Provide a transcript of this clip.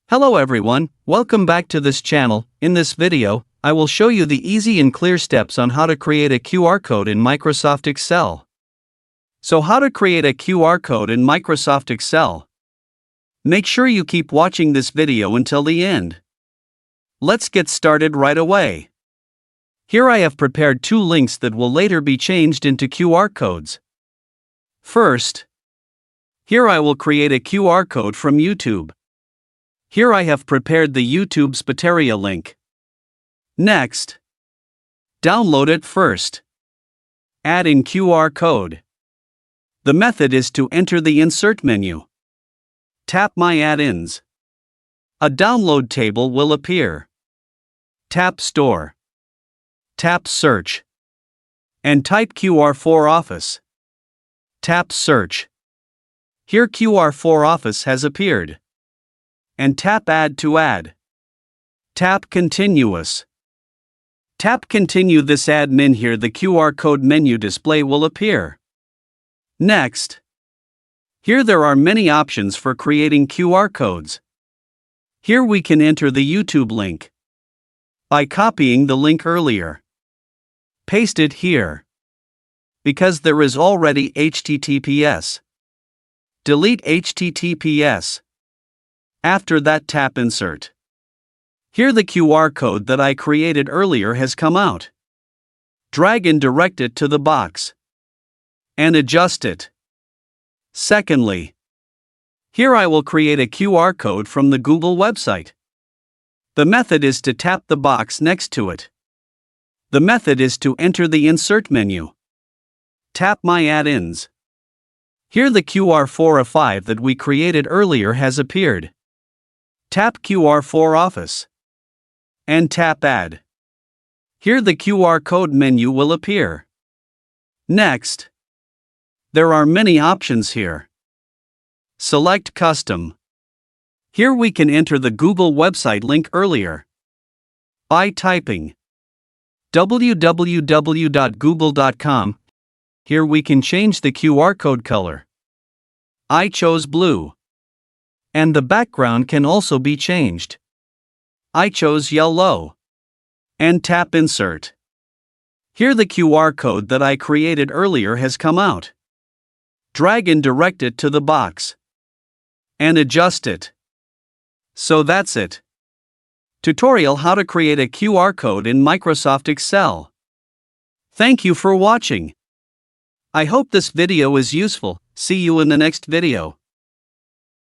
Hello everyone, welcome back to this channel. In this video, I will show you the easy and clear steps on how to create a QR code in Microsoft Excel. So how to create a QR code in Microsoft Excel? Make sure you keep watching this video until the end. Let's get started right away. Here I have prepared two links that will later be changed into QR codes. First, here I will create a QR code from YouTube. Here I have prepared the YouTube Spateria link. Next, download it first. Add in QR code. The method is to enter the Insert menu. Tap My Add-ins. A download table will appear. Tap Store. Tap Search. And type QR for Office. Tap Search. Here QR for Office has appeared. And tap Add to add. Tap Continuous. Tap Continue this admin. Here the QR code menu display will appear. Next. Here there are many options for creating QR codes. Here we can enter the YouTube link. By copying the link earlier. Paste it here. Because there is already HTTPS. Delete HTTPS. After that tap Insert. Here the QR code that I created earlier has come out. Drag and direct it to the box. And adjust it. Secondly, here I will create a QR code from the Google website. The method is to tap the box next to it. The method is to enter the Insert menu. Tap My Add-ins. Here the QR for A5 that we created earlier has appeared. Tap QR for Office. And tap Add. Here the QR code menu will appear. Next. There are many options here. Select Custom. Here we can enter the Google website link earlier. By typing www.google.com. Here we can change the QR code color. I chose blue. And the background can also be changed. I chose yellow. And tap Insert. Here the QR code that I created earlier has come out. Drag and direct it to the box. And adjust it. So that's it. Tutorial how to create a QR code in Microsoft Excel. Thank you for watching. I hope this video is useful. See you in the next video.